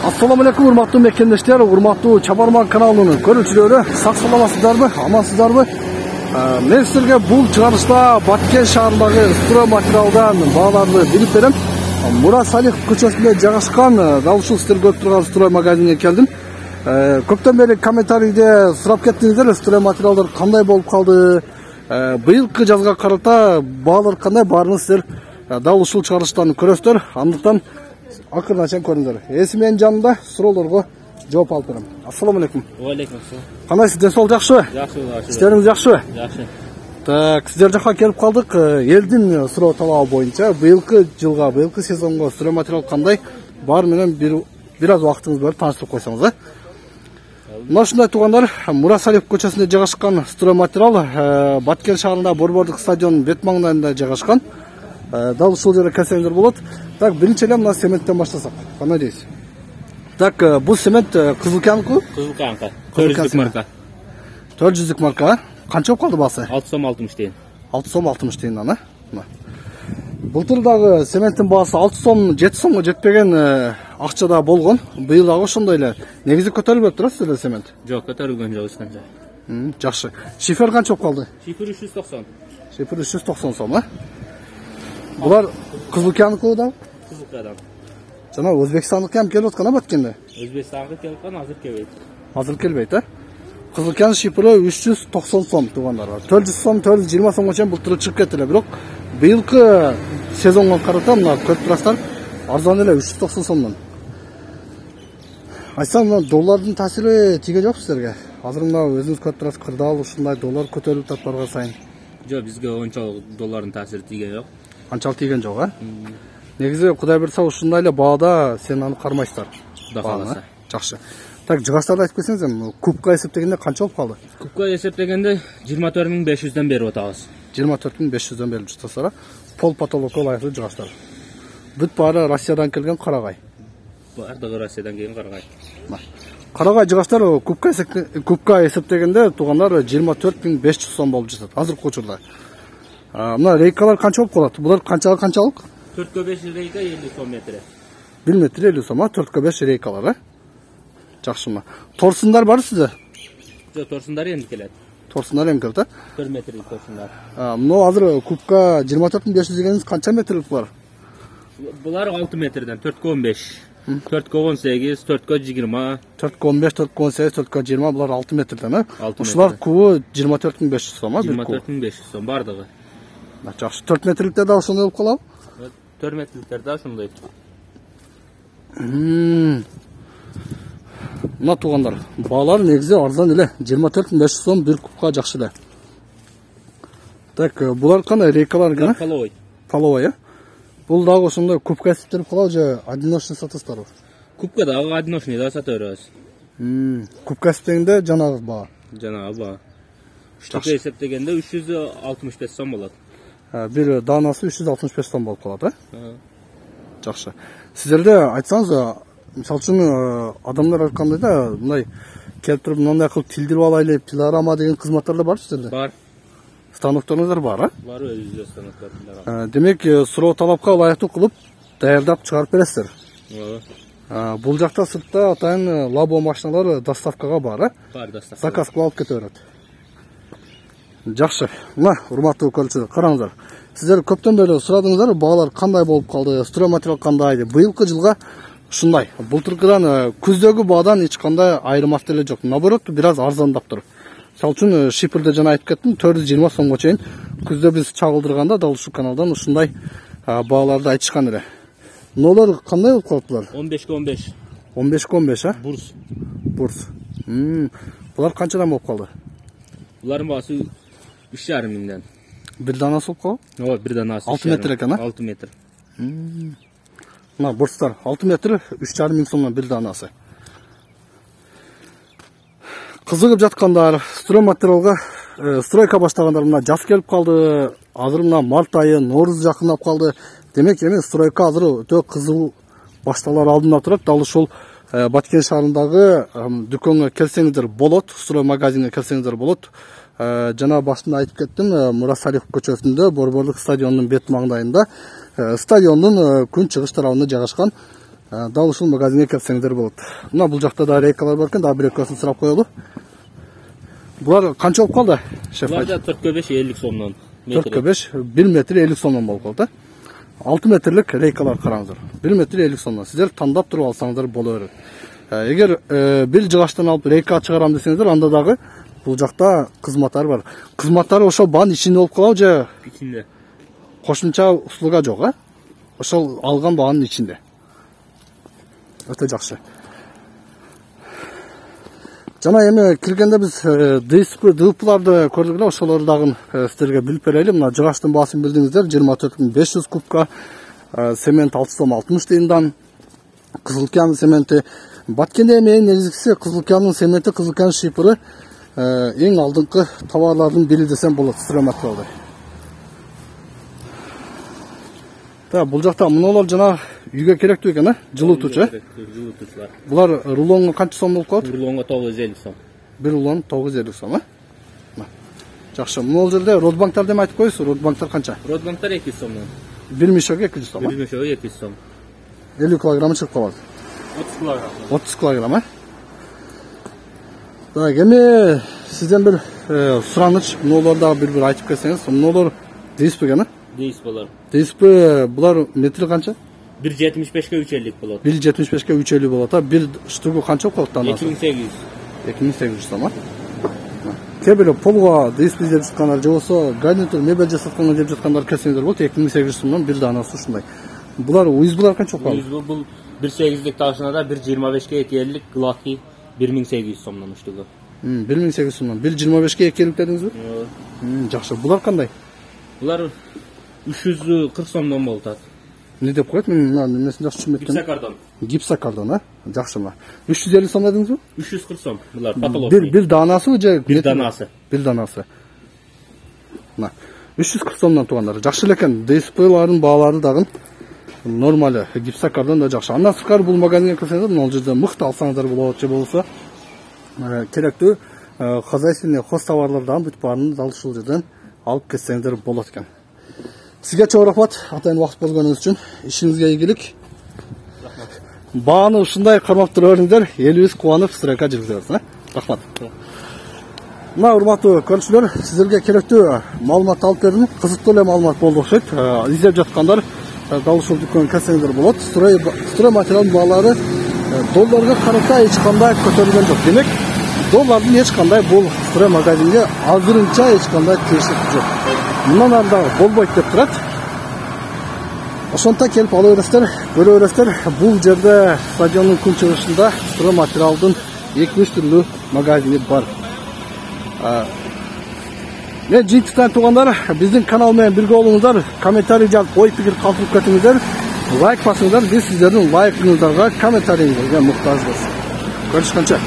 Assalamu alaikum, урматтуу мекендештер, урматтуу Чабарман каналынын көрүүчүлөрү, сак саламатсыздарбы, амансыздарбы? Мен силерге бул чыгарышта Баткен шаарындагы строй материалдан бааларды билип берем. Мурат Салих көчөсүндө жайгашкан, дал ушул сиздер көрүп турган строй магазинге келдим. Көптөн бери комментарийде сурап кеттиңиздер, строй материалдар кандай болуп калды? Быйылкы жазга карата баалар кандай баарыны сиздер дал ушул чыгарыштан көрөсүздөр. Андыктан акырын ачан көрүңүздөр. Эси менин жанымда суроолорго жооп алып берем. Ассаламу алейкум. Алейкум ассалам. Кандайсыз, десол жакшыбы? Жакшы. Сиздериңиз жакшыбы? Жакшы. Так, сиздер жакка келип калдык. Элдин суроо талабы боюнча быйылкы жылга, быйылкы сезонго строй материал кандай? Бар менен бир аз убактыңыз берип тааныштырып койсоңуз, Мына ушундай туугандар, Мурат Салих көчөсүндө жайгашкан строй материал Баткен шаарында Борбордук стадионунун бет маңдайында жайгашкан. Дал ушул жерге келсеңиздер болот. Так, биринчи эле мына цементтен баштасак. Кандай дейсиз? Так, бул цемент Кызылкяныкы? Кызылкяныкы. 400 марка. 400 марка. Канча болуп калды баасы? 6 сом 60 тиен. 6 сом 60 тиен ана. Былтыр дагы цементтин баасы 6 сом, 7 сомго жетпеген акчада болгон. Быйыл дагы ошондой эле. Негизи көтөрүлбөп турат сиздерде цемент? Жок, көтөрүлгөн жок эчканча. Жакшы. Шифер канча болуп калды? Шифер 390. Шифер 390 сом, Булар Кызылкяныкы да? Кызылкадан. Жана Өзбекстандыкы ham келип аткан, Баткенде? Өзбекстанга келип аткан, азыр келбейт. Азыр келбейт, Кызылкян шифері 390 сом туугандар бар. 400 сом, 420 сомго чейин былтыр чыгып кетти эле, бирок быйылкы сезонго карата мына көрүп турасыздар, арзан эле 390 сомдон. Айтсам, мына доллардын таасири тийген жок сиздерге? Азыр мына өзүңүз көрүп турасыз, кырдаал ушундай доллар көтөрүлүп атат барга сайын. Жок, бизге ончалык доллардын таасири тийген жок. Анчалык тийген жок, Негизи Кудай берсе ушундай эле баада сен аны кармайсыздар. Кудай кааласа. Жакшы. Так, жыгачтарды айтып кетсеңиз, кубка эсептегенде канча болуп калды? Кубка эсептегенде 24500дөн берип атабыз. 24500дөн берип жатасыздар. Пол потолокко ылайыктуу жыгачтар. Бүт баары Россиядан келген карагай. Бардыгы Россиядан келген карагай. Карагай жыгачтар кубка эсептегенде туугандар 24500 сом болуп жатат азыркы учурда. Мына рейкалар канча болуп калат? Булар канчага канчалык? 4-5 рейка 50 сом метри. 1 метр 50 сом, 4-5 рейкалар, Жакшы. Торсундар бар сизде? Жок, торсундар эмди келет. Торсундар эми келет, 1 метрлик торсундар. Мына азыр кубка 24500 дегениңиз канча метрлик булар? Булар 6 метрден 4-15. 4-18, 4-20. 4-15, 4-18, 4-20, булар 6 метрден, Ушулар кубу 24500 сом, 24500 сом бардыгы. Жакшы. 4 метрликте да ошондой болуп калабы? 4 метрликтер да ошондой. Мына туугандар, баалар негизи арзан эле, 24500 сом бир кубка жакшы эле. Так, булар кандай рейкалар экен? Половой. Половой, Бул дагы ошондой кубка эсептелип калабы же одиночный сатасыздарбы? Кубка дагы одиночный да сата беребиз. Кубка эсептегенде жанагы баа. Жанагы баа. Штука эсептегенде 365 сом болот. Бир даанасы 365 сом болуп калат, Жакшы. Сиздерде айтсаңыз, мисалы үчүн адамдар айткандай да, мындай келип туруп мындай кылып тилдирип алайлы, пилорама деген кызматтар да бар сиздерде? Бар. Станокторуңуздар бар, Бар, өзүбүздө станоктор. Демек, суроо талапка ылайыктуу кылып даярдап чыгарып бересиздер. Бул жакта сыртта атайын лабо машиналар доставкага бар, Бар, доставка. Заказ кылып алып кете берет. Жакшы. Мына, урматтуу көрүүчүлөр, караңыздар. Сиздер көптөн бери сурадыңыздар, баалар кандай болуп калды, строй материал кандай деп. Быйылкы жылга ушундай. Былтыркыдан күздөгү баадан эч кандай айырмасы деле жок. Наоборот, бир аз арзандап тур. Мисалы үчүн шиферде жана айтып кеттим, 420 сомго чейин күздө биз чагылдырганда дал ушул каналдан ушундай бааларды айтышкан эле. Нолор кандай болуп калат булар? 15-15. 15-15, Бурс. Булар канчадан болуп калды? Булардын баасы 3,5 миңден. Бир данасы болуп калды? Ооба, бир данасы 6 метр экен, 6 метр. Мына бурстар 6 метр 3,5 миң сомдон бир данасы. Кызыгып жаткандар, строй материалга стройка баштагандар мына жаз келип калды. Азыр мына март айы, нооруз жакындап калды. Демек, эми стройка азыр өтө кызыл башталар алдында турат. Дал ушул Баткен шаарындагы дүкөнгө келсеңиздер болот, строй магазинге келсеңиздер болот. Жана башында айтып кеттим, Мурат Салих көчөсүндө Борбордук стадионунун бет маңдайында стадиондун күн чыгыш тарабында жайгашкан дал ушул магазинге келсеңдер болот. Мына бул жакта да рейкалар бар экен, дагы бир экөөсүн сурап коелу. Булар канча болуп калды? Булар да 4-5 50 сомдон. 4-5 1 метр 50 сомдон болуп калды. 6 метрлик рейкалар караңыздар. 1 метр 50 сомдон. Сиздер тандап туруп алсаңыздар боло берет. Эгер бир жыгачтан алып рейка чыгарам десеңиздер, анда дагы бул жакта кызматтар бар. Кызматтары ошол баанын ичинде болуп калабы же ичинде? Кошумча услуга жок, Ошол алган баанын ичинде. Өтө жакшы. Жана эми киргенде биз ДСП ДПларды көрдүк эле, ошолорду дагы сиздерге билип берели. Мына жыгачтын баасын билдиңиздер, 24500 кубка, цемент 6 сом 60 тыйындан, Кызылкан цементи. Баткенде эми эң негизгиси Кызылкандын цементи, Кызылкан шипыры эң алдыңкы товарлардын бири десем болот, стройматериалдар. Бул жакта мунулар жана үйгө керектүү экен, жылытуучу. Жылытуучулар. Булар рулонго канча сом болуп калат? Рулонго 950 сом. Бир рулон 950 сом, Жакшы. Мына жерде родбанктар деп айтып коесуз, родбанктар канча? Родбанктар 200 сомдон. Бир мешоге 200 сом. Бир мешоге 200 сом. 50 килограмм чыгып калат. 30 килограмм. 30 килограмм, Так, эми сизден бир сураныч, мунулар дагы бир айтып кетсеңиз, мунулар ДСП-ге, ДСПлар. ДСП булар метри канча? 1.75-ке 3.50 болот. 1.75-ке 3.50 болот, бир штугу канча болуп калат? 2800. 2800 сом, Кээ бир полго ДСП деп жаткандар же болсо гарнитур мебель жасаткандар деп жаткандар келсеңиздер болот, 2800 сомдон бир данасы ушундай. Булар уйзбулар канча болуп калат? Уйзбул бул 1.8-лик ташынада 1.25-ке 2.50-лик глаки 1800 сомдон уштугу. 1800 сомдон. 1.25-ке 2.50 дедиңизби? Жакшы. Булар кандай? Булар 340 сомдон болот. Не деп коет? Мен немесин жакшы түшүнбөй эткем. Гипсокардон. Гипсокардон, Жакшы мына. 350 сом дедиңизби? 340 сом. Булар потолок. Бир данасы же? Бир данасы. Бир данасы. Мына 340 сомдон туугандар. Жакшы экен. ДСПлардын баалары дагы нормалы. Гипсокардон да жакшы. Андан сырткары бул магазинге келсеңиздер, мына жерде мыкты алсаңыздар болот же болсо керектүү хозяйственный хоз товарлардан бүт баарын дал ушул жерден алып кетсеңиздер болот экен. Сизге чоң рахмат, атайын убакыт болгонуңуз үчүн. Ишиңизге ийгилик. Бааны ушундай кармап тура бериңиздер, элибиз кубанып стройка жүргүзөбүз, Рахмат. Мына урматтуу көрүүчүлөр, сиздерге керектүү маалымат алып бердим. Кызыктуу эле маалымат болду окшойт. Издеп жаткандар дал ушул дүкөнгө келсеңиздер болот. Строй материалдын баалары долларга карата эч кандай көтөрүлгөн жок. Демек, доллардын эч кандай бул строй магазинге азырынча эч кандай тиешеси жок. Мындан ары дагы болбойт деп турат. Ошонтон келип ала бересиздер, көрө бересиздер. Бул жерде стадиондун күнчыгышында строй материалдын 2-3 түрлүү магазини бар. Мен жыйынтыктан туугандар, биздин канал менен бирге болуңуздар, комментарий жазып, ой пикир калтырып кетиңиздер, лайк басыңыздар. Биз сиздердин лайкыңыздарга, комментарийиңизге муктажбыз. Көрүшкөнчө.